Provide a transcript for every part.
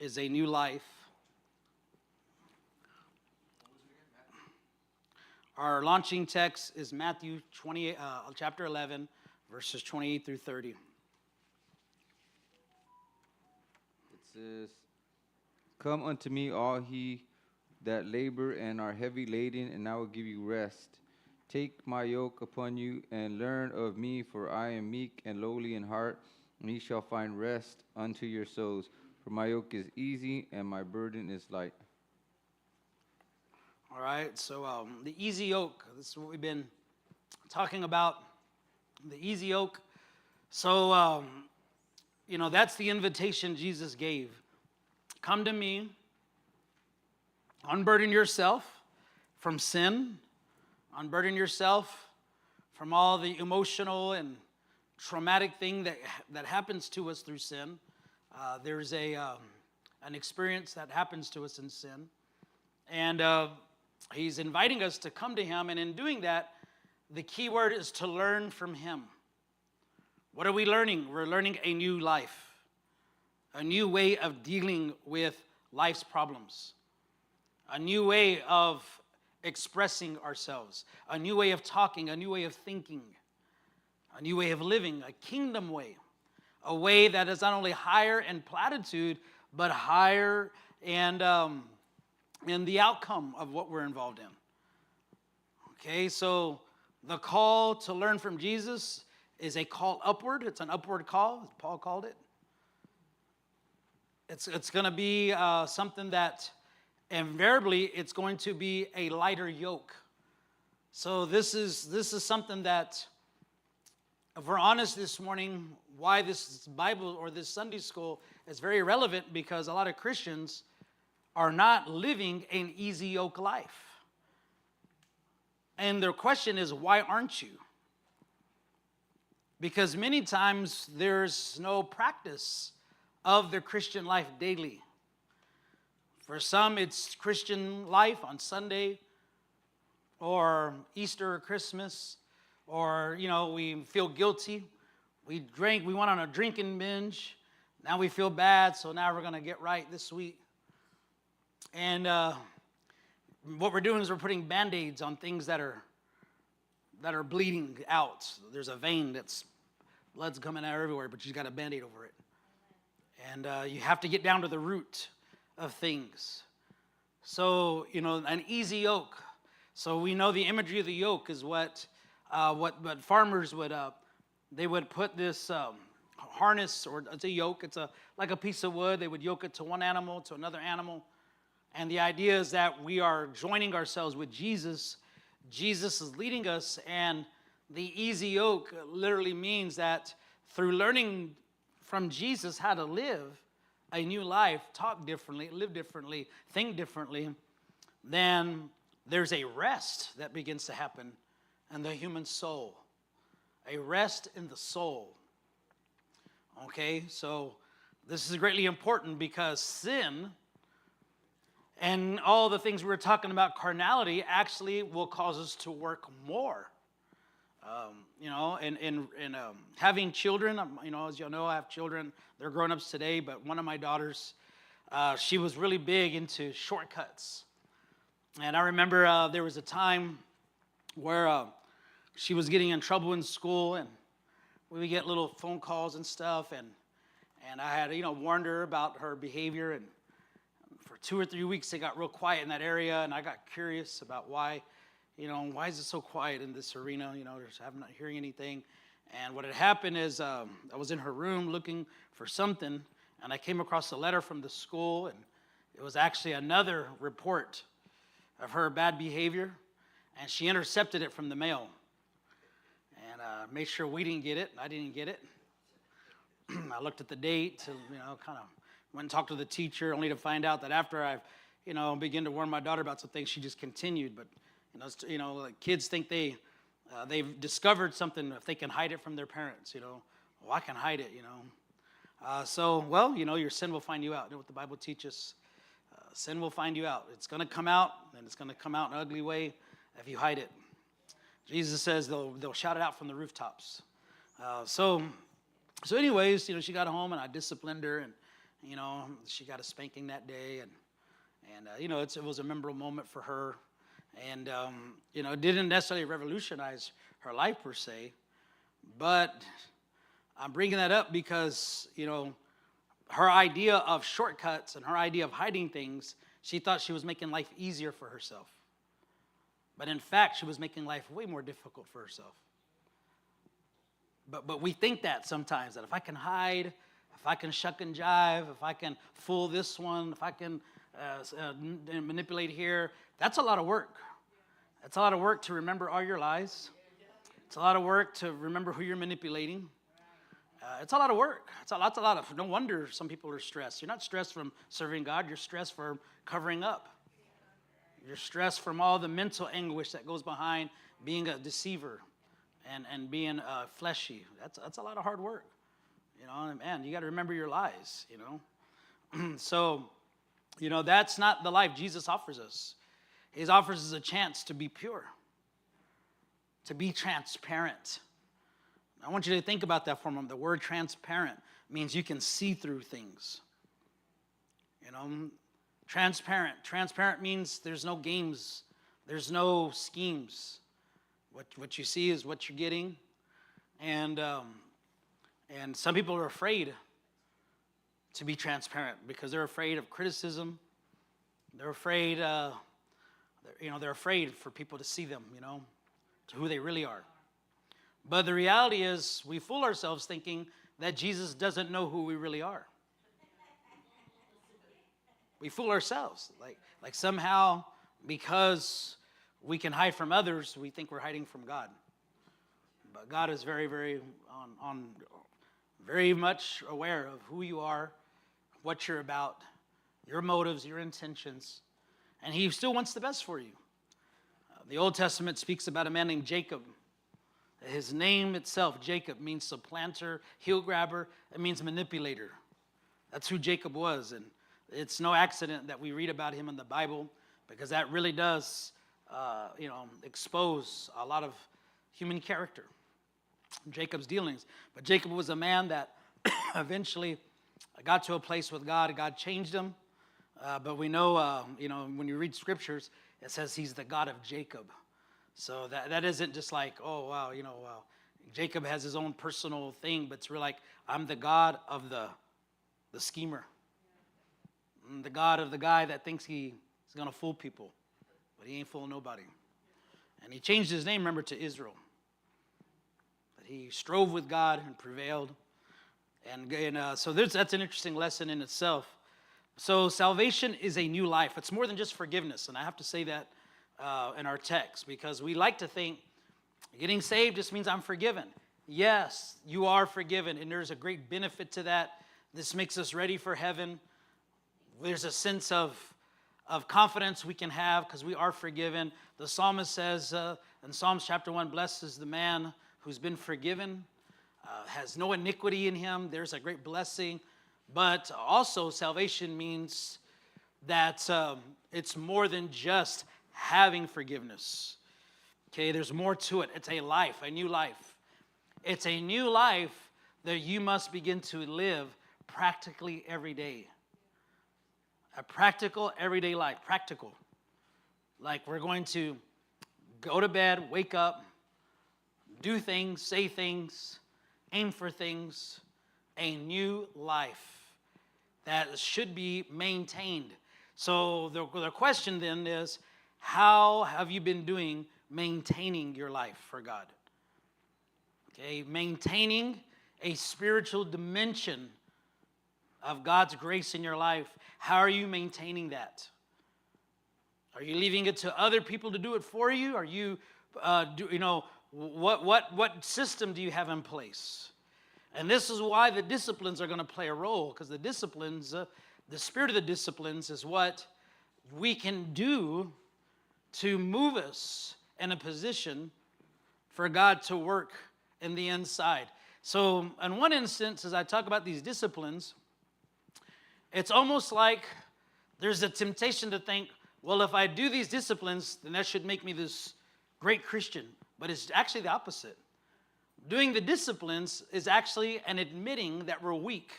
is a new life. Our launching text is Matthew chapter 11, verses 28 through 30. It says, "Come unto me, all ye that labor and are heavy laden, and I will give you rest. Take my yoke upon you, and learn of me, for I am meek and lowly in heart, and ye shall find rest unto your souls. For my yoke is easy, and my burden is light." All right, so the easy yoke, this is what we've been talking about, the easy yoke. So, that's the invitation Jesus gave. Come to me, unburden yourself from sin, unburden yourself from all the emotional and traumatic thing that happens to us through sin. There's an experience that happens to us in sin. And he's inviting us to come to him, and in doing that, the key word is to learn from him. What are we learning? We're learning a new life, a new way of dealing with life's problems, a new way of expressing ourselves, a new way of talking, a new way of thinking, a new way of living, a kingdom way, a way that is not only higher in platitude, but higher and the outcome of what we're involved in. Okay, so the call to learn from Jesus is a call upward. It's an upward call, as Paul called it. It's going to be something that invariably it's going to be a lighter yoke. So this is something that, if we're honest this morning, why this Bible or this Sunday school is very relevant, because a lot of Christians are not living an easy yoke life. And their question is, why aren't you? Because many times there's no practice of the Christian life daily. For some, it's Christian life on Sunday or Easter or Christmas, or, we feel guilty. We went on a drinking binge. Now we feel bad, so now we're going to get right this week. And what we're doing is we're putting Band-Aids on things that are bleeding out. There's a vein that's blood's coming out everywhere, but you've got a Band-Aid over it. And you have to get down to the root of things. So, an easy yoke. So we know the imagery of the yoke is what farmers would, they would put this harness, or it's a yoke. It's like a piece of wood. They would yoke it to one animal, to another animal. And the idea is that we are joining ourselves with Jesus. Jesus is leading us, and the easy yoke literally means that through learning from Jesus how to live a new life, talk differently, live differently, think differently, then there's a rest that begins to happen in the human soul. A rest in the soul. Okay, so this is greatly important, because sin and all the things we were talking about, carnality, actually will cause us to work more. Having children, as you know, I have children. They're grown-ups today, but one of my daughters, she was really big into shortcuts. And I remember there was a time where she was getting in trouble in school, and we would get little phone calls and stuff, and I had, warned her about her behavior, and for 2 or 3 weeks, it got real quiet in that area, and I got curious about why is it so quiet in this arena? I'm not hearing anything. And what had happened is I was in her room looking for something, and I came across a letter from the school, and it was actually another report of her bad behavior, and she intercepted it from the mail, and made sure we didn't get it. I didn't get it. I looked at the date to, kind of went and talked to the teacher, only to find out that after I, began to warn my daughter about some things, she just continued. But, kids think they've discovered something if they can hide it from their parents, Well, I can hide it, your sin will find you out. You know what the Bible teaches? Sin will find you out. It's going to come out, and it's going to come out in an ugly way if you hide it. Jesus says they'll shout it out from the rooftops. So anyways, she got home, and I disciplined her, You know, she got a spanking that day, and you know, it was a memorable moment for her. And, you know, it didn't necessarily revolutionize her life per se, but I'm bringing that up because, you know, her idea of shortcuts and her idea of hiding things, she thought she was making life easier for herself. But in fact, she was making life way more difficult for herself. But we think that sometimes, that if I can hide, if I can shuck and jive, if I can fool this one, if I can manipulate here, that's a lot of work. That's a lot of work to remember all your lies. It's a lot of work to remember who you're manipulating. It's a lot of work. It's a lot of, no wonder some people are stressed. You're not stressed from serving God. You're stressed from covering up. You're stressed from all the mental anguish that goes behind being a deceiver and being fleshy. That's a lot of hard work. You know, and man, you got to remember your lies, you know. So, you know, that's not the life Jesus offers us. He offers us a chance to be pure, to be transparent. I want you to think about that for a moment. The word transparent means you can see through things. You know, transparent. Transparent means there's no games. There's no schemes. What you see is what you're getting. And some people are afraid to be transparent because they're afraid of criticism. They're afraid, they're afraid for people to see them, you know, to who they really are. But the reality is we fool ourselves thinking that Jesus doesn't know who we really are. We fool ourselves. Like somehow, because we can hide from others, we think we're hiding from God. But God is very, very very much aware of who you are, what you're about, your motives, your intentions, and He still wants the best for you. The Old Testament speaks about a man named Jacob. His name itself, Jacob, means supplanter, heel grabber. It means manipulator. That's who Jacob was, and it's no accident that we read about him in the Bible, because that really does, expose a lot of human character, Jacob's dealings. But Jacob was a man that eventually got to a place with God. God changed him. But we know, when you read scriptures, it says he's the God of Jacob. So that isn't just like, oh, wow, Jacob has his own personal thing, but it's really like, I'm the God of the schemer. I'm the God of the guy that thinks he's going to fool people, but he ain't fooling nobody. And he changed his name, remember, to Israel. But he strove with God and prevailed. So that's an interesting lesson in itself. So salvation is a new life. It's more than just forgiveness, and I have to say that in our text, because we like to think getting saved just means I'm forgiven. Yes, you are forgiven, and there's a great benefit to that. This makes us ready for heaven. There's a sense of confidence we can have because we are forgiven. The psalmist says in Psalms chapter 1, blessed is the man who's been forgiven, has no iniquity in him. There's a great blessing. But also salvation means that it's more than just having forgiveness. Okay, there's more to it. It's a life, a new life. It's a new life that you must begin to live practically every day. A practical, everyday life. Practical. Like we're going to go to bed, wake up, do things, say things, aim for things. A new life that should be maintained. So the question then is, how have you been doing maintaining your life for God? Okay, maintaining a spiritual dimension of God's grace in your life. How are you maintaining that? Are you leaving it to other people to do it for you? Are you, what system do you have in place? And this is why the disciplines are going to play a role, because the disciplines, the spirit of the disciplines is what we can do to move us in a position for God to work in the inside. So in one instance, as I talk about these disciplines, it's almost like there's a temptation to think, well, if I do these disciplines, then that should make me this great Christian. But it's actually the opposite. Doing the disciplines is actually an admitting that we're weak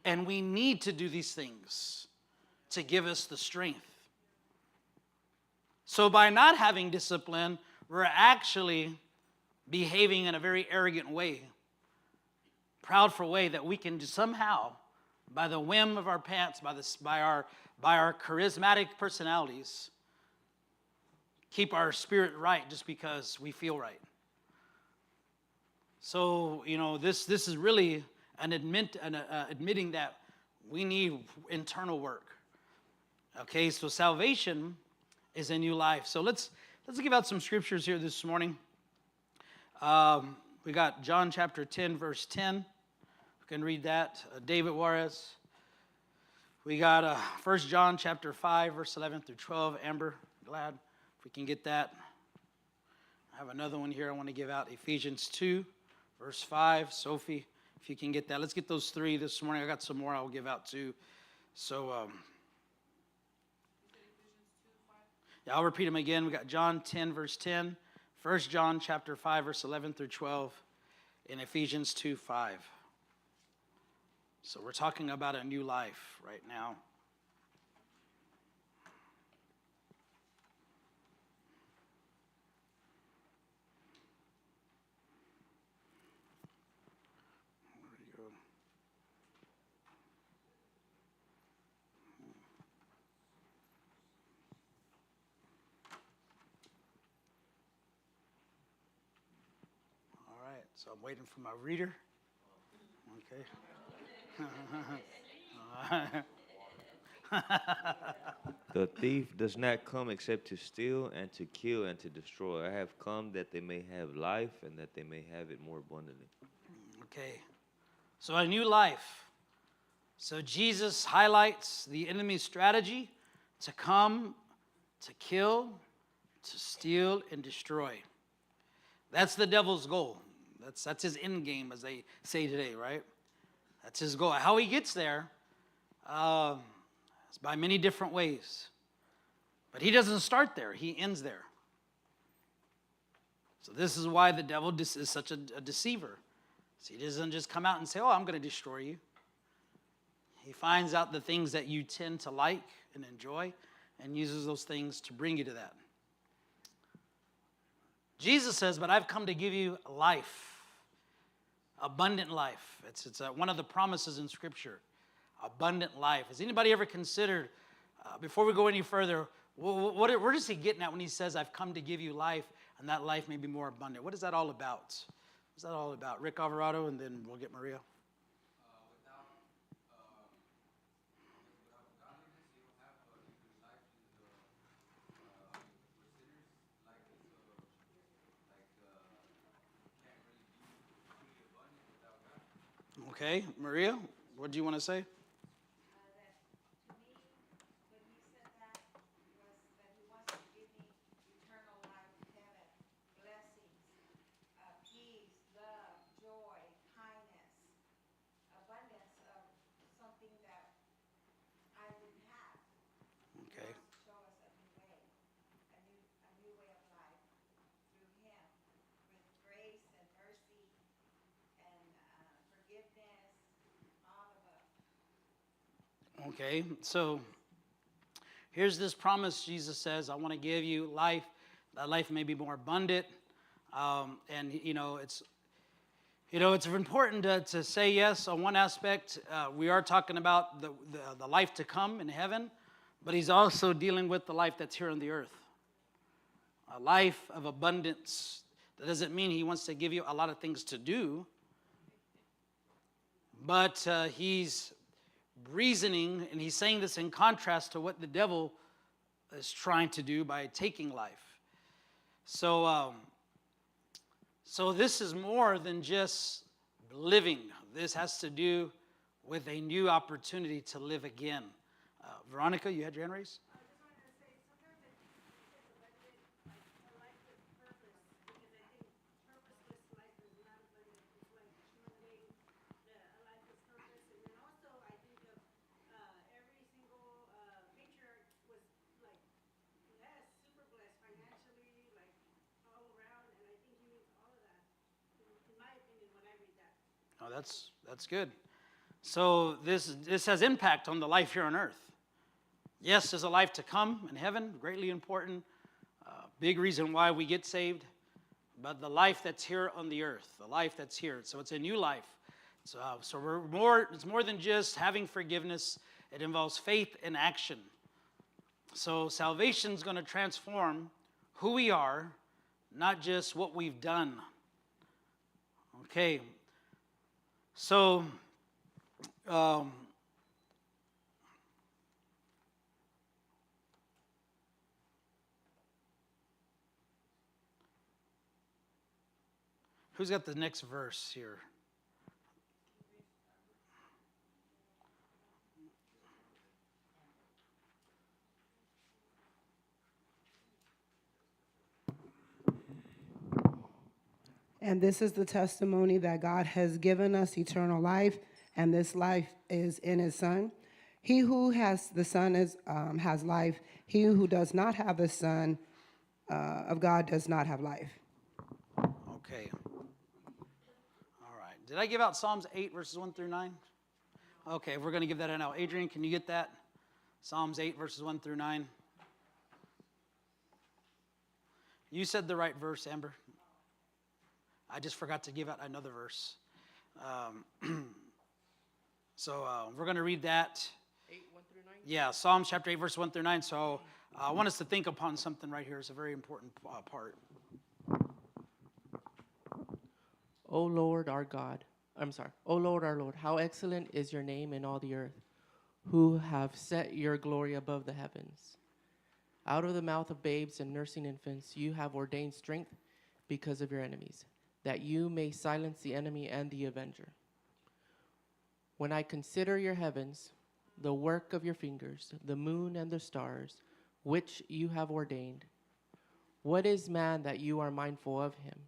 And we need to do these things to give us the strength. So by not having discipline, we're actually behaving in a very arrogant way, proudful way that we can somehow, by the whim of our pants, by our charismatic personalities, keep our spirit right just because we feel right. So, this is really admitting that we need internal work. Okay, so salvation is a new life. So let's give out some scriptures here this morning. We got John chapter 10, verse 10. You can read that. David Juarez. We got 1 John chapter 5, verse 11 through 12. Amber, glad if we can get that. I have another one here I want to give out. Ephesians 2, verse 5. Sophie, if you can get that. Let's get those three this morning. I got some more I'll give out too. So, yeah, I'll repeat them again. We got John 10, verse 10. 1 John chapter 5, verse 11 through 12. And Ephesians 2, 5. So we're talking about a new life right now. So I'm waiting for my reader. Okay. The thief does not come except to steal and to kill and to destroy. I have come that they may have life and that they may have it more abundantly. Okay. So a new life. So Jesus highlights the enemy's strategy to come, to kill, to steal, and destroy. That's the devil's goal. That's his end game, as they say today, right? That's his goal. How he gets there is by many different ways. But he doesn't start there. He ends there. So this is why the devil is such a deceiver. So he doesn't just come out and say, I'm going to destroy you. He finds out the things that you tend to like and enjoy and uses those things to bring you to that. Jesus says, but I've come to give you life. Abundant life. It's one of the promises in Scripture. Abundant life. Has anybody ever considered, before we go any further, where is he getting at when he says, I've come to give you life, and that life may be more abundant? What is that all about? What's that all about? Rick Alvarado, and then we'll get Maria. Okay, Maria, what do you want to say? Okay, so here's this promise. Jesus says, I want to give you life. That life may be more abundant. And, it's important to say yes on one aspect. We are talking about the life to come in heaven, but he's also dealing with the life that's here on the earth. A life of abundance. That doesn't mean he wants to give you a lot of things to do, but he's reasoning, and he's saying this in contrast to what the devil is trying to do by taking life. So this is more than just living. This has to do with a new opportunity to live again. Veronica, you had your hand raised? Oh, that's good. So this has impact on the life here on earth. Yes, there's a life to come in heaven, greatly important, big reason why we get saved. But the life that's here on the earth, the life that's here, so it's a new life. So it's more than just having forgiveness. It involves faith and action. So salvation is going to transform who we are, not just what we've done. Okay. So, who's got the next verse here? And this is the testimony that God has given us eternal life, and this life is in his Son. He who has the Son has life. He who does not have the Son of God does not have life. Okay. All right. Did I give out Psalms 8, verses 1 through 9? Okay, we're going to give that out now. Adrian, can you get that? Psalms 8, verses 1 through 9. You said the right verse, Amber. I just forgot to give out another verse. So we're going to read that. 8, 1 through 9? Yeah, Psalms chapter 8, verse 1 through 9. So I want us to think upon something right here. It's a very important part. O Lord our God, O Lord our Lord, how excellent is your name in all the earth, who have set your glory above the heavens. Out of the mouth of babes and nursing infants, you have ordained strength because of your enemies, that you may silence the enemy and the avenger. When I consider your heavens, the work of your fingers, the moon and the stars, which you have ordained, what is man that you are mindful of him,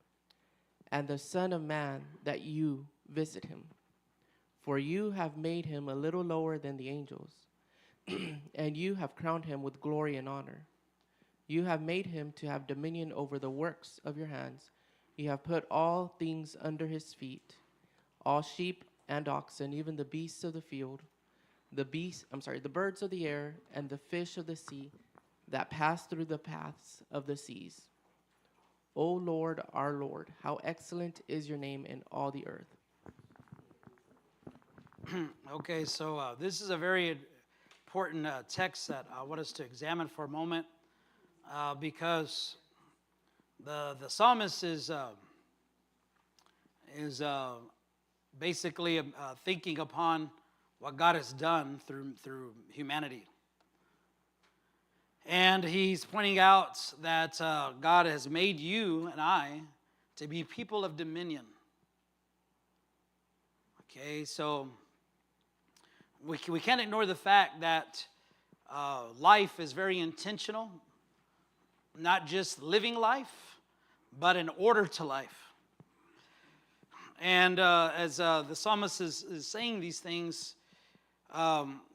and the Son of Man that you visit him? For you have made him a little lower than the angels, and you have crowned him with glory and honor. You have made him to have dominion over the works of your hands. You have put all things under his feet, all sheep and oxen, even the beasts of the field, the birds of the air, and the fish of the sea that pass through the paths of the seas. O Lord, our Lord, how excellent is your name in all the earth. Okay, so this is a very important text that I want us to examine for a moment because the psalmist is basically thinking upon what God has done through humanity. And he's pointing out that God has made you and I to be people of dominion. Okay, so we can't ignore the fact that life is very intentional, not just living life, but an order to life. And as the psalmist is saying these things,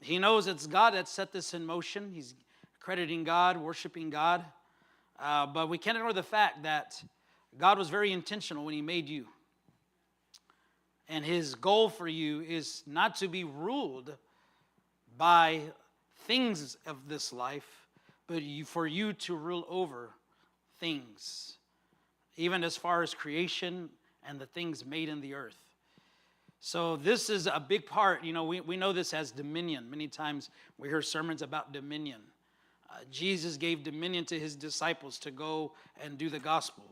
he knows it's God that set this in motion. He's crediting God, worshiping God. But we can't ignore the fact that God was very intentional when he made you. And his goal for you is not to be ruled by things of this life, but for you to rule over things, even as far as creation and the things made in the earth. So this is a big part. You know, we know this as dominion. Many times we hear sermons about dominion. Jesus gave dominion to his disciples to go and do the gospel,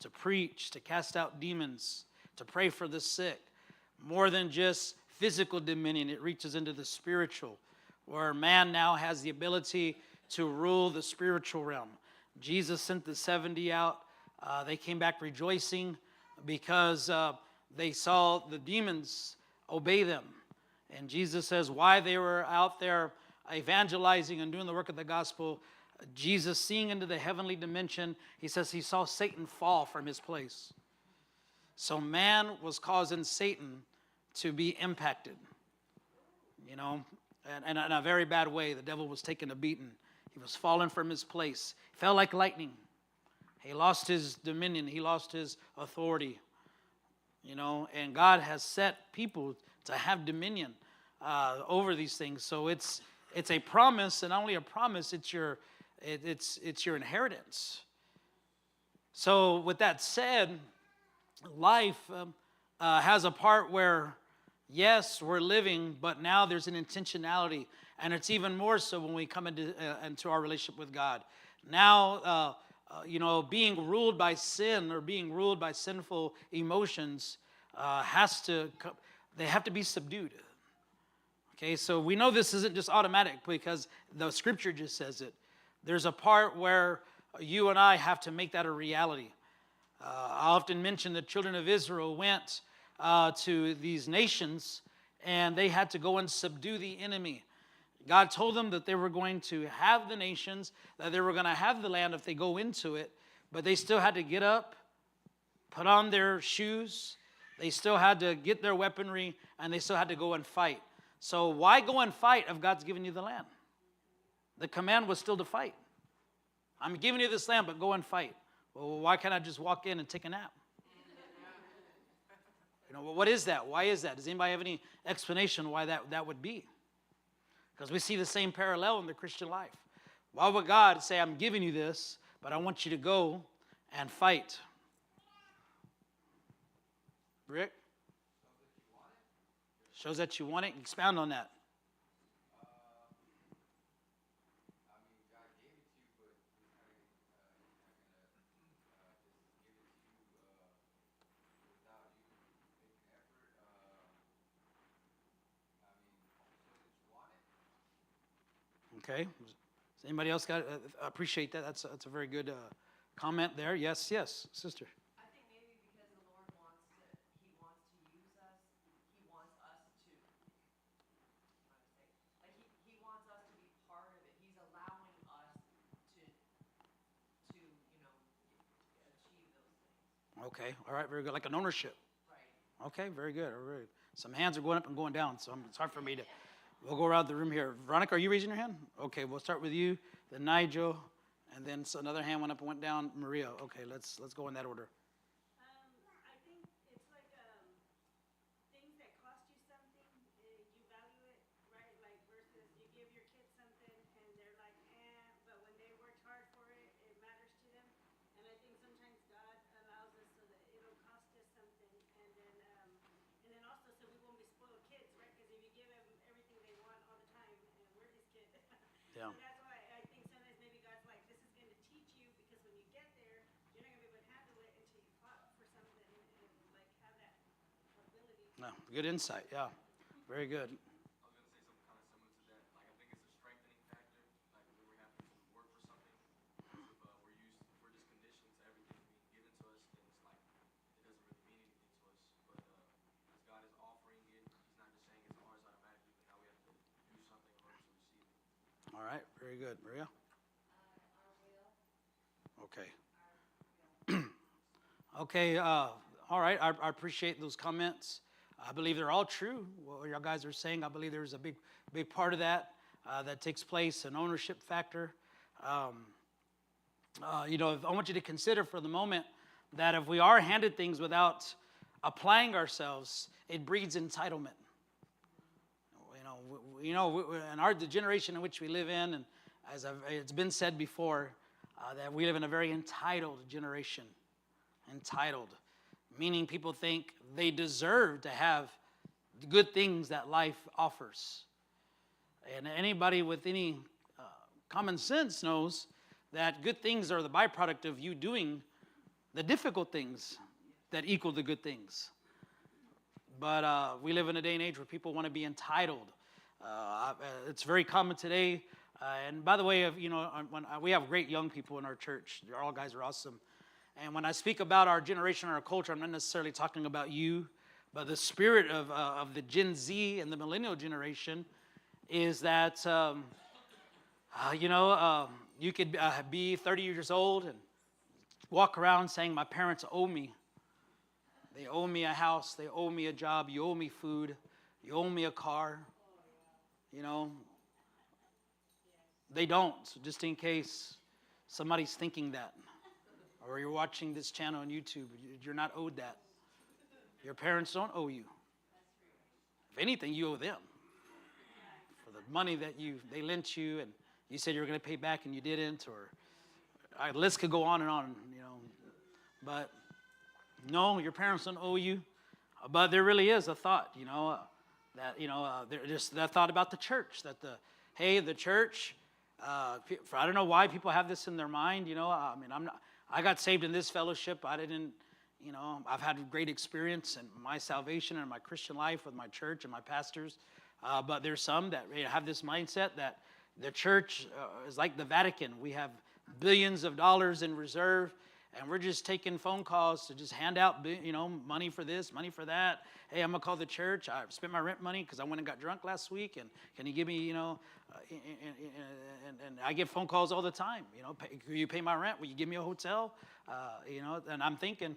to preach, to cast out demons, to pray for the sick. More than just physical dominion, it reaches into the spiritual, where man now has the ability to rule the spiritual realm. Jesus sent the 70 out. They came back rejoicing because they saw the demons obey them. And Jesus says why they were out there evangelizing and doing the work of the gospel, Jesus seeing into the heavenly dimension, he says he saw Satan fall from his place. So man was causing Satan to be impacted, you know, and in a very bad way. The devil was taking a beating. He was falling from his place. He fell like lightning. He lost his dominion. He lost his authority, you know, and God has set people to have dominion. over these things. So it's a promise, and not only a promise, it's your inheritance. So with that said, life has a part where, yes, we're living, but now there's an intentionality, and it's even more so when we come into our relationship with God. Now, being ruled by sin or being ruled by sinful emotions they have to be subdued. Okay, so we know this isn't just automatic because the scripture just says it. There's a part where you and I have to make that a reality. I often mention the children of Israel went to these nations and they had to go and subdue the enemy. God told them that they were going to have the nations, that they were going to have the land if they go into it, but they still had to get up, put on their shoes, they still had to get their weaponry, and they still had to go and fight. So why go and fight if God's given you the land? The command was still to fight. I'm giving you this land, but go and fight. Well, why can't I just walk in and take a nap? What is that? Why is that? Does anybody have any explanation why that would be? Because we see the same parallel in the Christian life. Why would God say, I'm giving you this, but I want you to go and fight? Rick? Shows that you want it. Expound on that. Okay. Does anybody else got? I appreciate that. That's a very good comment there. Yes, sister. I think maybe because the Lord wants to use us. He wants us to, he wants us to be part of it. He's allowing us to achieve those things. Okay. All right. Very good. Like an ownership. Right. Okay. Very good. All right. Some hands are going up and going down, so it's hard for me to. We'll go around the room here. Veronica, are you raising your hand? Okay. We'll start with you, then Nigel, and then another hand went up and went down. Maria. Okay. Let's go in that order. I think it's like things that cost you something, you value it, right? Like versus you give your kids something and they're like, but when they worked hard for it, it matters to them. And I think sometimes God allows us so that it'll cost us something, and then also so we won't be spoiled kids, right? Because if you give them everything they want all the time, and we're his kids. Yeah. So that's why I think sometimes maybe God's like, this is going to teach you, because when you get there, you're not going to be able to handle it until you fought for something and like have that ability. No, good insight. Yeah. Very good. I was going to say something kind of similar to that. Like, I think it's a strengthening factor. Like, when we're having to work for something, because if we're just conditioned to everything being given to us, then it's like, it doesn't really mean anything to us. But as God is offering it, he's not just saying it's ours automatically, but now we have to do something in order to receive it. All right. Very good. Maria? Okay. Okay. All right. I appreciate those comments. I believe they're all true. What y'all guys are saying, I believe there's a big part of that that takes place, an ownership factor. I want you to consider for the moment that if we are handed things without applying ourselves, it breeds entitlement. In the generation in which we live in, and as it's been said before, that we live in a very entitled generation. Entitled, meaning people think they deserve to have the good things that life offers. And anybody with any common sense knows that good things are the byproduct of you doing the difficult things that equal the good things. But we live in a day and age where people want to be entitled. It's very common today. And by the way, we have great young people in our church. All guys are awesome. And when I speak about our generation or our culture, I'm not necessarily talking about you, but the spirit of the Gen Z and the millennial generation is that, you could be 30 years old and walk around saying, my parents owe me. They owe me a house. They owe me a job. You owe me food. You owe me a car. They don't, so just in case somebody's thinking that, or you're watching this channel on YouTube, you're not owed that. Your parents don't owe you. If anything, you owe them. the money that they lent you, and you said you were going to pay back and you didn't, or the list could go on and on, But no, your parents don't owe you. But there really is a thought, there's that thought about the church, that the church. I don't know why people have this in their mind. I got saved in this fellowship. I didn't. I've had a great experience in my salvation and my Christian life with my church and my pastors. But there's some that have this mindset that the church is like the Vatican. We have billions of dollars in reserve, and we're just taking phone calls to just hand out, money for this, money for that. Hey, I'm going to call the church. I spent my rent money because I went and got drunk last week, and can you give me, and I get phone calls all the time. Will you pay my rent? Will you give me a hotel? And I'm thinking,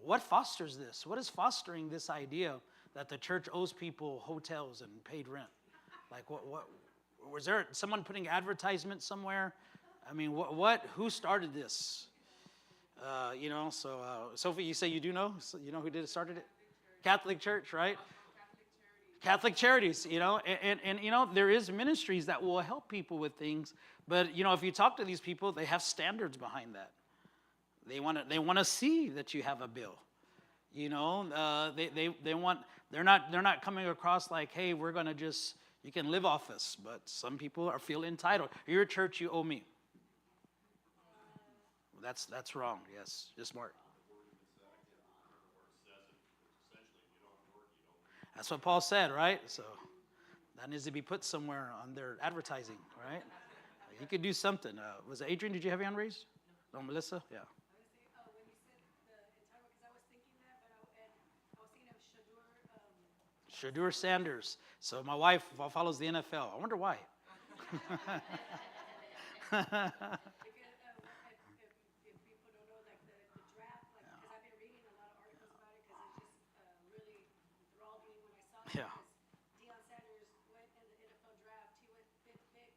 what fosters this? What is fostering this idea that the church owes people hotels and paid rent? Like, what was there someone putting advertisement somewhere? I mean, who started this? Sophie, you say you do know? So you know who started it? Catholic Church, right? Catholic Charities, and there is ministries that will help people with things, but if you talk to these people, they have standards behind that. They want to see that you have a bill. They're not coming across like, hey, we're gonna you can live off this, but some people feel entitled. You're a church, you owe me. That's wrong. Yes, just Mark. That's what Paul said, right? So that needs to be put somewhere on their advertising, right? You could do something. Was it Adrian? Did you have your hand raised? No, Melissa? Yeah. When you said the entitled, because I was thinking that, but I was thinking of Shadur Sanders. So my wife follows the NFL. I wonder why. Yeah. Deion Sanders went in the NFL draft. He went 5th pick,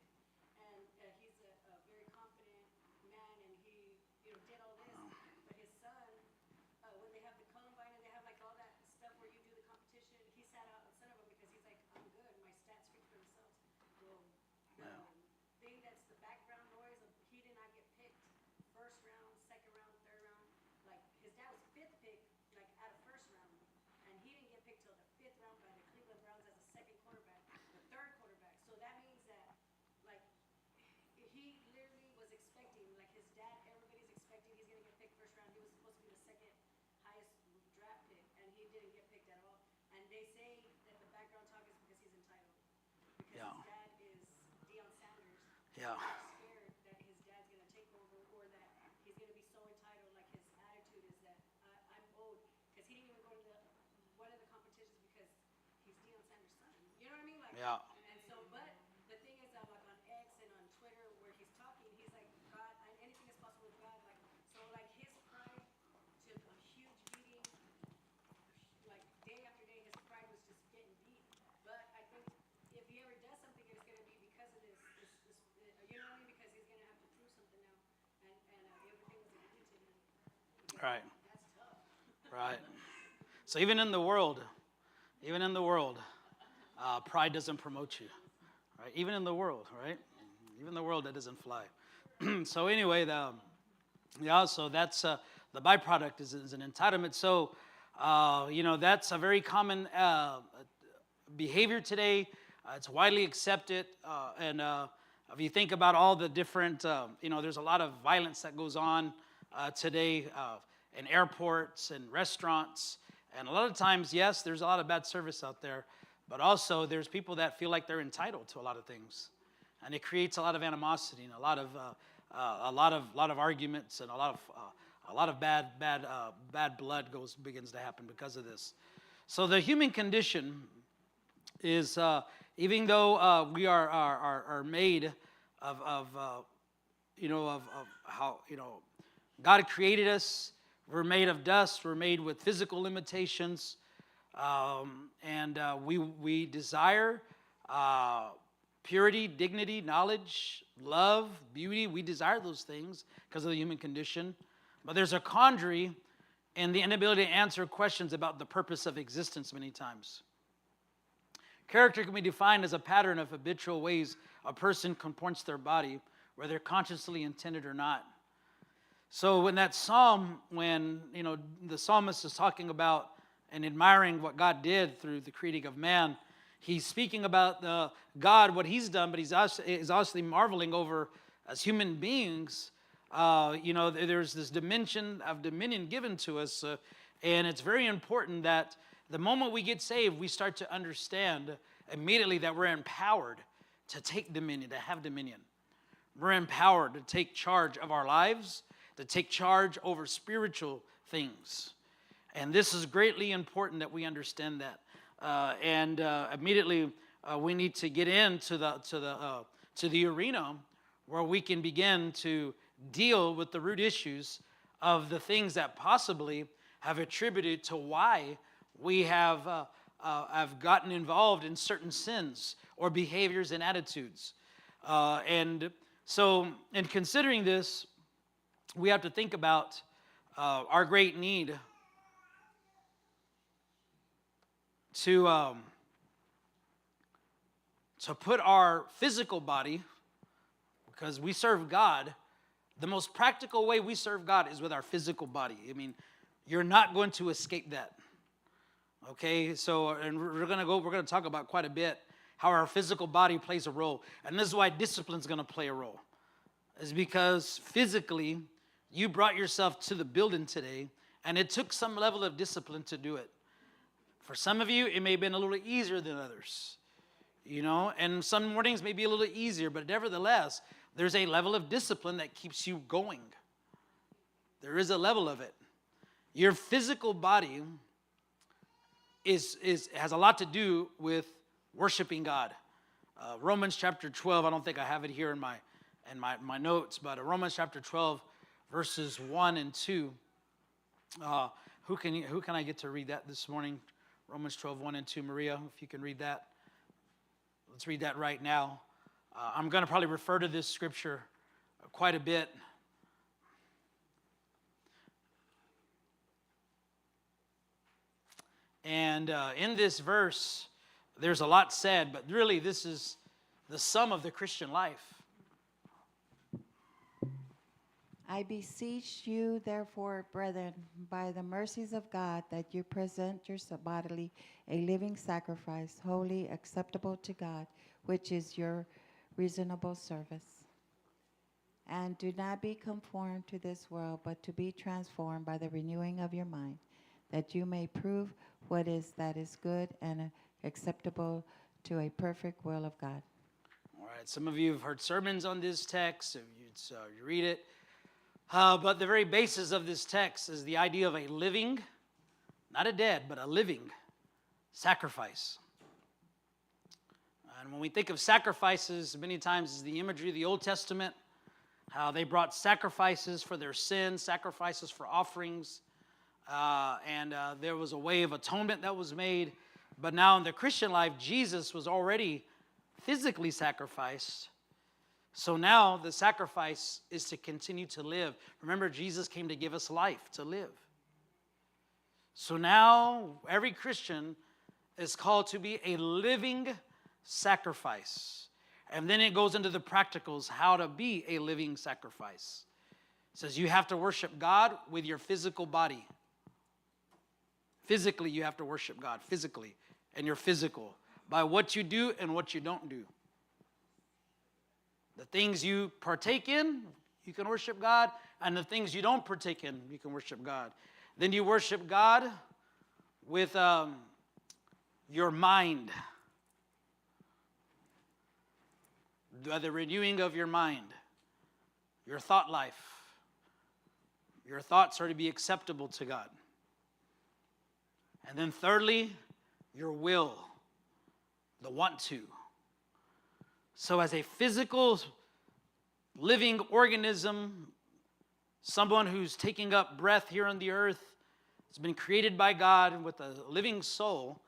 and he's a very confident man, and he did all this. But his son, when they have the combine and they have like all that stuff where you do the competition, he sat out in front of him because he's like, I'm good. My stats speak for themselves. Well, the thing that's the background noise of he did not get picked first round, second round, third round. Like his dad was 5th pick, like out of first round, and he didn't get picked till the 5th round by the Cleveland Browns as a second quarterback, the third quarterback. So that means that, like, he literally was expecting, like his dad, everybody's expecting he's going to get picked first round. He was supposed to be the second highest draft pick, and he didn't get picked at all. And they say that the background talk is because he's entitled. Because his dad is Deion Sanders. Yeah. He's scared that his dad's going to take over, or that he's going to be so entitled. Like his attitude is that I'm owed. Because he didn't even go to one of the competitions because he's Deion Sanders' son. You know what I mean? Like, Yeah. And so, but the thing is that like on X and on Twitter where he's talking, he's like, God, anything is possible with God. Like, so like his pride took a huge beating. Like day after day, his pride was just getting beat. But I think if he ever does something, it's going to be because of this, you know what I mean? Because he's going to have to prove something now, and everything was given to him. Right. That's tough. Right. So even in the world, pride doesn't promote you, right? Even in the world, right? Even the world, that doesn't fly. So anyway, so that's the byproduct is an entitlement. So, that's a very common behavior today. It's widely accepted, and if you think about all the different, there's a lot of violence that goes on today in airports and restaurants. And a lot of times, yes, there's a lot of bad service out there, but also there's people that feel like they're entitled to a lot of things, and it creates a lot of animosity and a lot of arguments, and a lot of bad blood begins to happen because of this. So the human condition is, even though we are made of how God created us. We're made of dust. We're made with physical limitations, and we desire purity, dignity, knowledge, love, beauty. We desire those things because of the human condition. But there's a quandary in the inability to answer questions about the purpose of existence many times. Character can be defined as a pattern of habitual ways a person comports their body, whether consciously intended or not. So in that psalm, when the psalmist is talking about and admiring what God did through the creating of man, he's speaking about God, what he's done, but he's obviously marveling over, as human beings, there's this dimension of dominion given to us, and it's very important that the moment we get saved, we start to understand immediately that we're empowered to take dominion, to have dominion. We're empowered to take charge of our lives, to take charge over spiritual things. And this is greatly important that we understand that. Immediately, we need to get into the arena where we can begin to deal with the root issues of the things that possibly have attributed to why we have gotten involved in certain sins or behaviors and attitudes. And so in considering this, we have to think about our great need to put our physical body, because we serve God, the most practical way we serve God is with our physical body. I mean, you're not going to escape that. Okay, so, and we're going to talk about quite a bit how our physical body plays a role. And this is why discipline is going to play a role. Is because physically, you brought yourself to the building today, and it took some level of discipline to do it. For some of you, it may have been a little easier than others. And some mornings may be a little easier, but nevertheless, there's a level of discipline that keeps you going. There is a level of it. Your physical body has a lot to do with worshiping God. Romans chapter 12, I don't think I have it here in my notes, but Romans chapter 12, verses 1 and 2. Who can I get to read that this morning? Romans 12, 1 and 2. Maria, if you can read that. Let's read that right now. I'm going to probably refer to this scripture quite a bit. And in this verse, there's a lot said, but really this is the sum of the Christian life. I beseech you, therefore, brethren, by the mercies of God, that you present your bodily a living sacrifice, holy, acceptable to God, which is your reasonable service. And do not be conformed to this world, but to be transformed by the renewing of your mind, that you may prove what is that is good and acceptable to a perfect will of God. All right, some of you have heard sermons on this text, you read it. But the very basis of this text is the idea of a living, not a dead, but a living sacrifice. And when we think of sacrifices, many times is the imagery of the Old Testament, how they brought sacrifices for their sins, sacrifices for offerings, and there was a way of atonement that was made. But now in the Christian life, Jesus was already physically sacrificed. So now the sacrifice is to continue to live. Remember, Jesus came to give us life, to live. So now every Christian is called to be a living sacrifice. And then it goes into the practicals, how to be a living sacrifice. It says you have to worship God with your physical body. Physically, you have to worship God, physically, and your physical, by what you do and what you don't do. The things you partake in, you can worship God, and the things you don't partake in, you can worship God. Then you worship God with your mind, the renewing of your mind, your thought life. Your thoughts are to be acceptable to God. And then thirdly, your will, the want to. So as a physical living organism, someone who's taking up breath here on the earth, has been created by God with a living soul,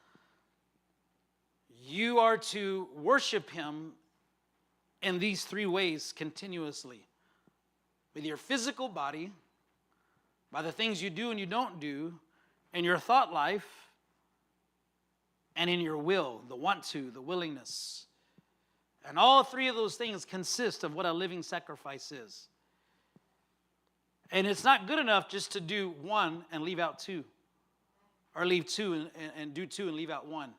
you are to worship Him in these three ways continuously. With your physical body, by the things you do and you don't do, and your thought life, and in your will, the want to, the willingness. And all three of those things consist of what a living sacrifice is. And it's not good enough just to do one and leave out two, or leave two and do two and leave out one.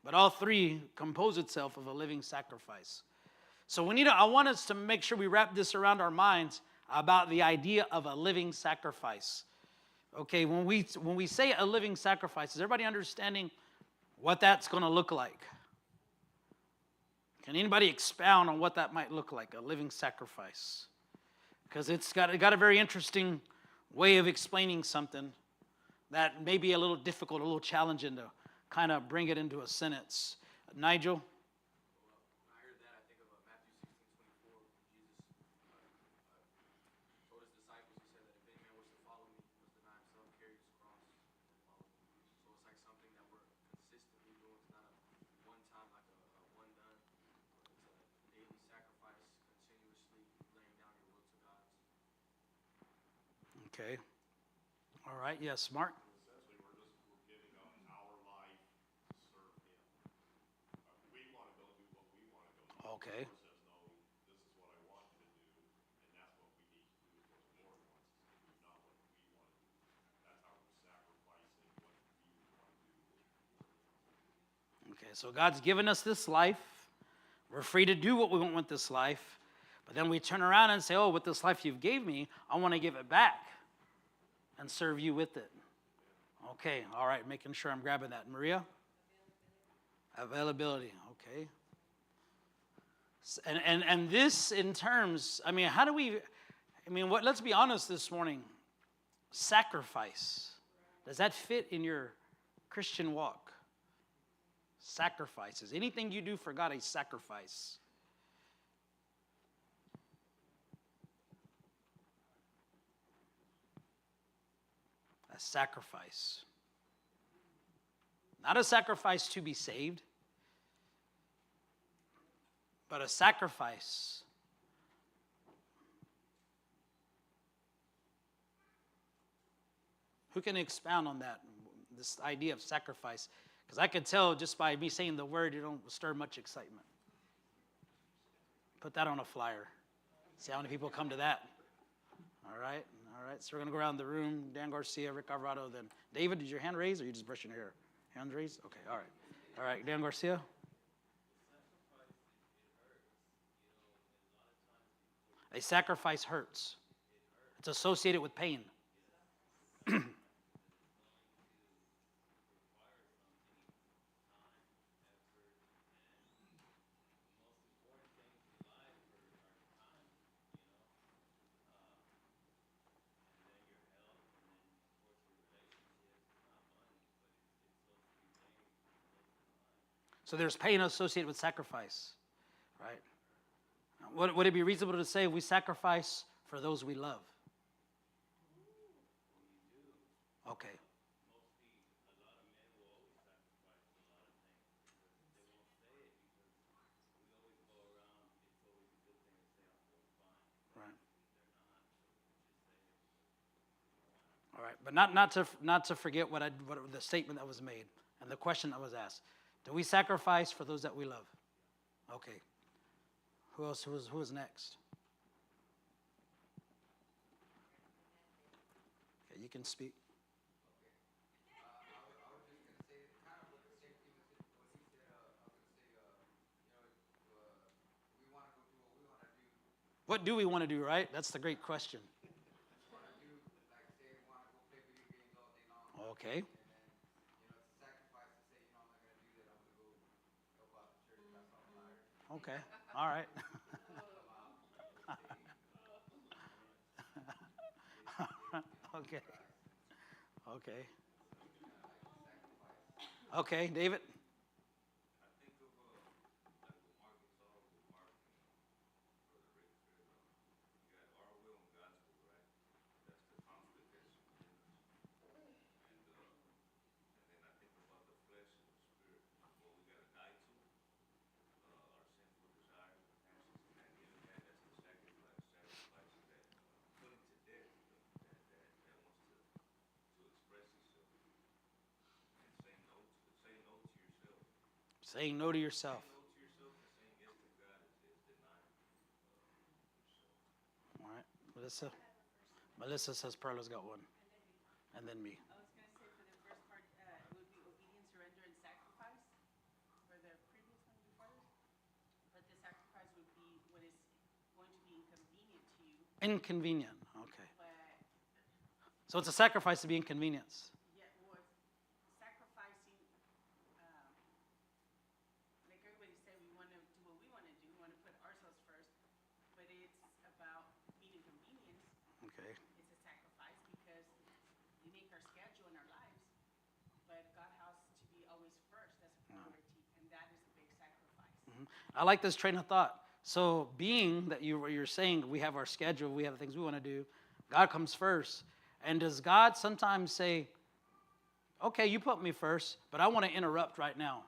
But all three compose itself of a living sacrifice. So I want us to make sure we wrap this around our minds about the idea of a living sacrifice. Okay, when we say a living sacrifice, is everybody understanding what that's going to look like? Can anybody expound on what that might look like, a living sacrifice? Because it got a very interesting way of explaining something that may be a little difficult, a little challenging to kind of bring it into a sentence. Nigel? When I heard that, I think of Matthew 16:24. Jesus told his disciples, he said that if any man was to follow me, he must deny himself, carry his cross, and follow me. So it's like something that we're consistently doing. It's not a one time, like a one done, but it's a daily sacrifice, continuously laying down your will to God. Okay. All right. Yes, Mark? Essentially, we're giving up our life to serve Him. We want to go do what we want to go do. Okay. The Lord says, no, this is what I want you to do, and that's what we need to do, is what the Lord wants us to do, not what we want to do. That's how we're sacrificing what we want to do, what the Lord wants to do. Okay, so God's given us this life. We're free to do what we want with this life. But then we turn around and say, oh, with this life you've gave me, I want to give it back and serve you with it. Okay, all right, making sure I'm grabbing that. Maria? Availability, okay. And this in terms, I mean, let's be honest this morning. Sacrifice. Does that fit in your Christian walk? Sacrifices. Anything you do for God, a sacrifice. A sacrifice. Not a sacrifice to be saved, but a sacrifice who can expound on that, this idea of sacrifice? Because I could tell just by me saying the word, you don't stir much excitement. Put that on a flyer. See how many people come to that. All right. So we're going to go around the room. Dan Garcia, Rick Alvarado, then David, did your hand raise or are you just brushing your hair? Hand raised? Okay, all right. All right, Dan Garcia. A sacrifice hurts. It's associated with pain. So there's pain associated with sacrifice, right? Would it be reasonable to say we sacrifice for those we love? Okay. Right. All right, but not to forget what the statement that was made and the question that was asked. Do we sacrifice for those that we love? Okay. Who else? Who is next? Okay, you can speak. What do we want to do, right? That's the great question. Okay. Okay. All right. Okay. Okay. Okay, David. Saying no to yourself. All right, Melissa. Melissa says Perla's got one. And then me. I was going to say for the first part, it would be obedience, surrender, and sacrifice for the previous one before this. But the sacrifice would be what is going to be inconvenient to you. Inconvenient. Okay. But So it's a sacrifice to be inconvenienced. yeah, well, sacrificing, like everybody said, we want to do what we want to do. We want to put ourselves first. But it's about being inconvenienced. Okay. It's a sacrifice because we make our schedule in our lives. But God has to be always first. That's a priority. And that is a big sacrifice. I like this train of thought. So being that you're saying we have our schedule, we have things we want to do, God comes first. And does God sometimes say, okay, you put me first, but I want to interrupt right now.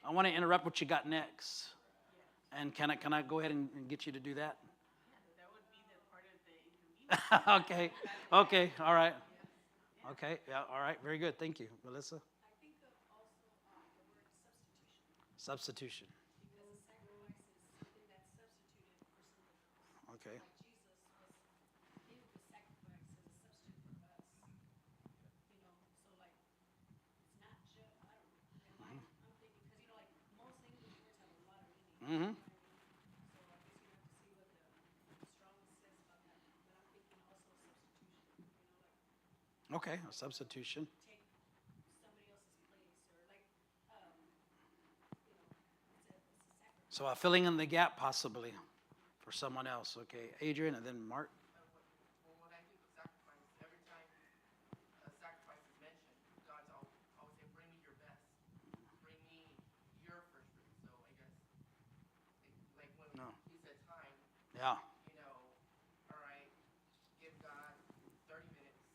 I want to interrupt what you got next. And can I go ahead and get you to do that? That would be the part of the inconvenience. Okay, all right. Okay, yeah, all right, very good. Thank you, Melissa. I think of also the word Substitution. substitution. Because a sacrifice is something that's substituted for something else. Okay. Like Jesus was sacrifice as a substitute for us. You know, so like it's not just I don't know. And I'm thinking because you know like most English words have a lot of meaning. Mm-hmm. So I guess you have to see what the strongest says about that. But I'm thinking also substitution. You know, like Okay, a substitution. take somebody else's place or like you know it's a sacrifice. So filling in the gap possibly for someone else. Okay, Adrian and then Mark. Well, when I think of sacrifice, every time a sacrifice is mentioned, God's always saying, bring me your best. Bring me your first fruit. So I guess, like when No. he said time, Yeah. you know, all right, give God 30 minutes,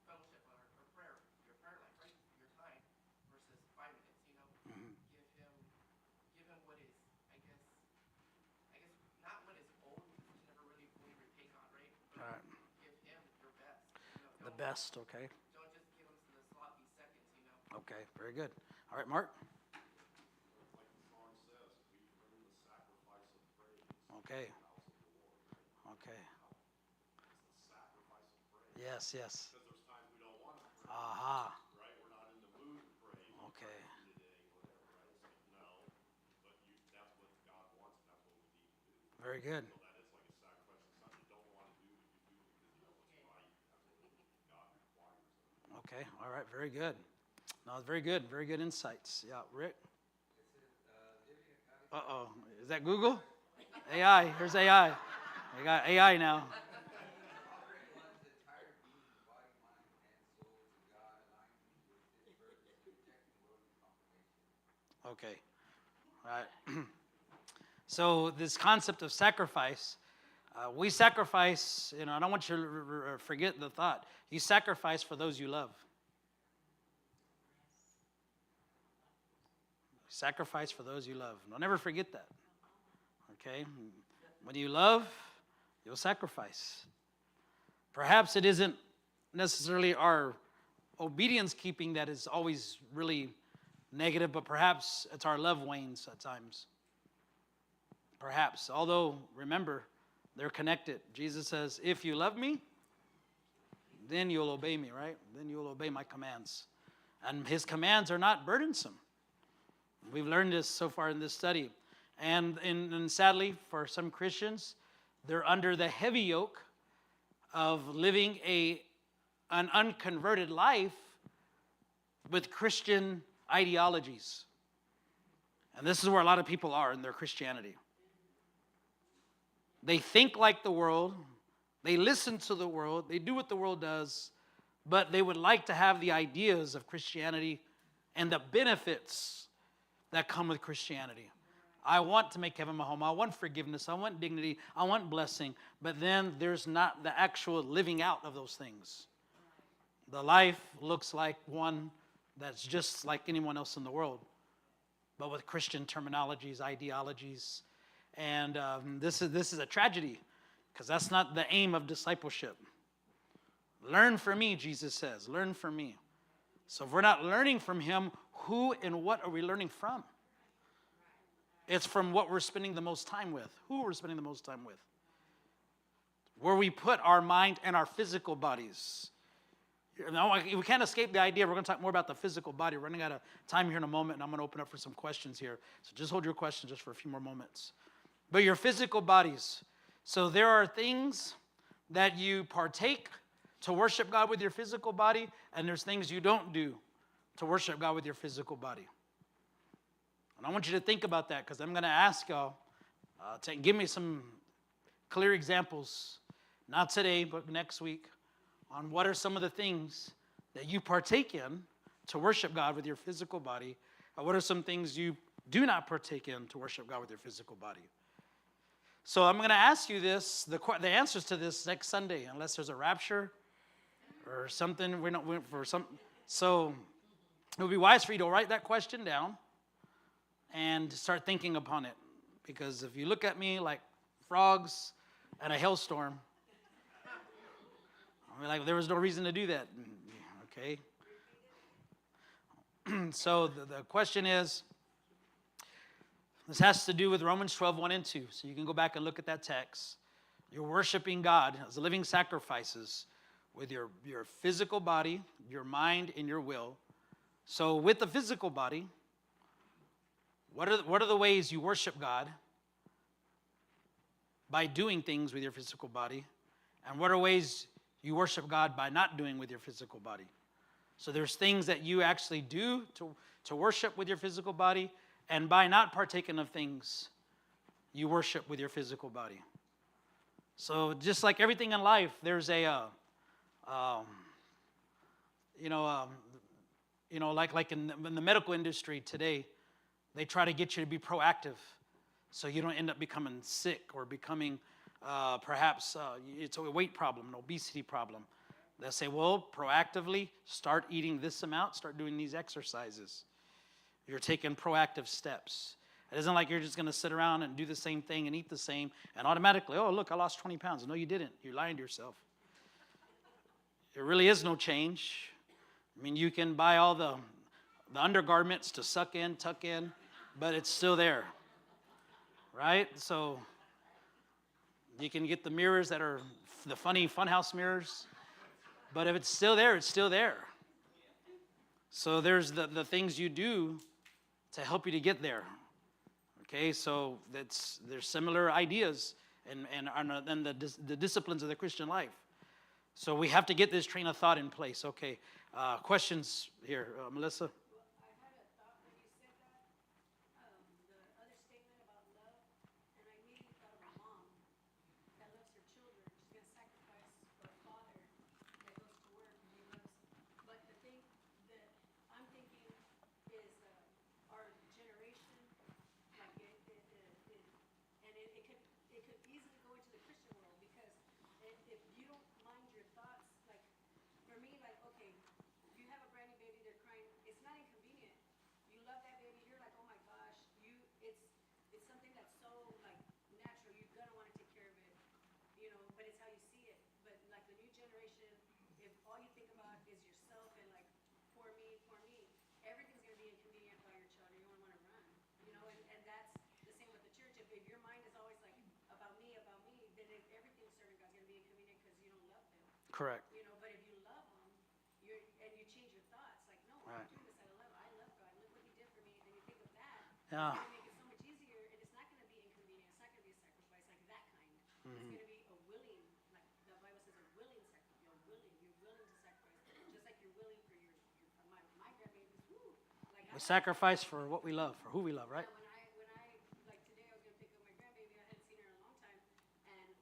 fellowship or prayer, your prayer life, right? Your time versus 5 minutes, give him what is, I guess not what is owed, because you never really fully repay God, right? But All right. give him your best. The best, okay. Don't just give him the sloppy seconds. Okay, very good. All right, Mark. Like the song says, we bring the sacrifice of praise Okay. to the house of the Lord. Okay. It's the sacrifice of praise. Yes, yes. Because there's times we don't want to pray, Aha. right? We're not in the mood to pray. We're Okay. praying today, whatever, right? It's like, no, but that's what God wants, and that's what we need to do. Very good. So that is like a sacrifice. It's something you don't want to do, but you do because you know what's right. That's what God requires of you. Okay, all right, very good. No, very good. Very good insights. Yeah, Rick. Uh-oh. Is that Google? AI. Here's AI. We got AI now. Okay. All right. So this concept of sacrifice, we sacrifice, I don't want you to forget the thought. You sacrifice for those you love. Sacrifice for those you love. Don't ever forget that. Okay? When you love, you'll sacrifice. Perhaps it isn't necessarily our obedience keeping that is always really negative, but perhaps it's our love wanes at times. Perhaps. Although, remember, they're connected. Jesus says, if you love me, then you'll obey me, right? Then you'll obey my commands. And his commands are not burdensome. We've learned this so far in this study. And sadly, for some Christians, they're under the heavy yoke of living an unconverted life with Christian ideologies. And this is where a lot of people are in their Christianity. They think like the world. They listen to the world. They do what the world does. But they would like to have the ideas of Christianity and the benefits that come with Christianity. I want to make heaven my home. I want forgiveness. I want dignity. I want blessing. But then there's not the actual living out of those things. The life looks like one that's just like anyone else in the world, but with Christian terminologies, ideologies. And this is a tragedy, because that's not the aim of discipleship. Learn from me, Jesus says. Learn from me. So if we're not learning from him, who and what are we learning from? It's from what we're spending the most time with, who we're spending the most time with, where we put our mind and our physical bodies. Now, we can't escape the idea. We're going to talk more about the physical body. We're running out of time here in a moment, and I'm going to open up for some questions here. So just hold your questions just for a few more moments. But your physical bodies. So there are things that you partake to worship God with your physical body, and there's things you don't do to worship God with your physical body. And I want you to think about that, because I'm going to ask y'all to give me some clear examples, not today, but next week, on what are some of the things that you partake in to worship God with your physical body, and what are some things you do not partake in to worship God with your physical body. So I'm going to ask you this, the answers to this next Sunday, unless there's a rapture or something. So it would be wise for you to write that question down and start thinking upon it. Because if you look at me like frogs at a hailstorm, I mean, like, there was no reason to do that. Okay? So the question is, this has to do with Romans 12, 1 and 2. So you can go back and look at that text. You're worshiping God as living sacrifices with your physical body, your mind, and your will. So with the physical body, what are the ways you worship God by doing things with your physical body? And what are ways you worship God by not doing with your physical body? So there's things that you actually do to worship with your physical body, and by not partaking of things, you worship with your physical body. So just like everything in life, there's like in the medical industry today, they try to get you to be proactive, so you don't end up becoming sick or becoming perhaps it's a weight problem, an obesity problem. They'll say, well, proactively start eating this amount, start doing these exercises. You're taking proactive steps. It isn't like you're just going to sit around and do the same thing and eat the same and automatically, oh, look, I lost 20 pounds. No, you didn't. You're lying to yourself. There really is no change. I mean, you can buy all the undergarments to suck in, tuck in, but it's still there, right? So you can get the mirrors that are the funny funhouse mirrors, but if it's still there, it's still there. So there's the things you do to help you to get there. Okay, so there's similar ideas and the disciplines of the Christian life. So we have to get this train of thought in place. Okay, questions here, Melissa? I had a thought when you said that, the other statement about love, and I immediately thought of a mom that loves her children. She's going to sacrifice for a father that goes to work and he loves. But the thing that I'm thinking is our generation, like and it could easily go into the Christian world, because if you don't mind your thoughts, like for me, like, okay, you have a brand new baby, they're crying, it's not inconvenient. You love that baby, you're like, oh my gosh, it's something that's so like natural, you're gonna want to take care of it, but it's how you see it. But like the new generation, if all you think about is yourself and like, poor me, everything's gonna be inconvenient by your child, you're gonna want to run, and that's the same with the church. If your mind is always like about me, then everything serving God's gonna be inconvenient because you don't love them. Correct. But if you love them, and you change your thoughts, like, no, Right. I'm doing this out of love. I love God. Look what He did for me. And you think of that, Yeah. it's going to make it so much easier, and it's not going to be inconvenient. It's not going to be a sacrifice like that kind. It's going to be a willing, like the Bible says, a willing sacrifice. You're willing to sacrifice, just like you're willing for my grandbabies. Woo! Like We sacrifice for what we love, for who we love, right? when I like today, I was gonna pick up my grandbaby. I hadn't seen her in a long time, and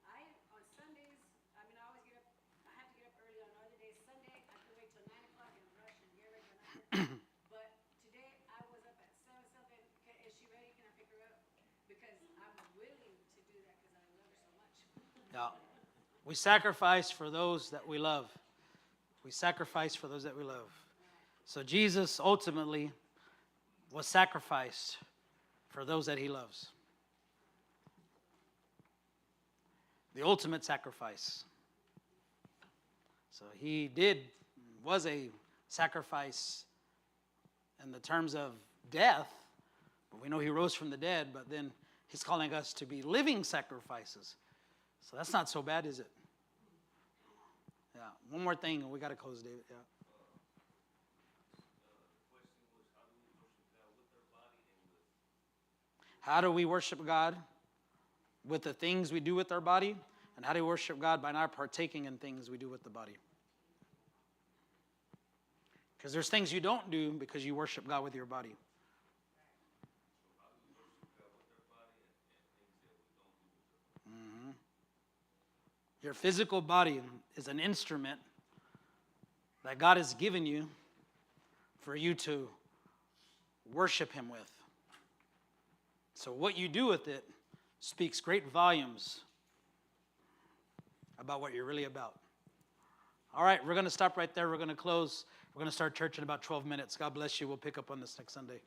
on Sundays, I mean, I always get up. I have to get up early on other days. Sunday, I can wait till 9 o'clock and rush and get ready for 9 o'clock. But today, I was up at 7 something. Is she ready? Can I pick her up? Because I'm willing to do that because I love her so much. Yeah. We sacrifice for those that we love. We sacrifice for those that we love. So Jesus ultimately was sacrificed for those that He loves. The ultimate sacrifice. So He was a sacrifice in the terms of death, but we know he rose from the dead, but then he's calling us to be living sacrifices. So that's not so bad, is it? Yeah. One more thing, and we got to close, David. Yeah. How do we worship God? With the things we do with our body. And how do we worship God? By not partaking in things we do with the body. Because there's things you don't do because you worship God with your body. Mm-hmm. Your physical body is an instrument that God has given you for you to worship him with. So what you do with it speaks great volumes about what you're really about. All right, we're going to stop right there. We're going to close. We're going to start church in about 12 minutes. God bless you. We'll pick up on this next Sunday.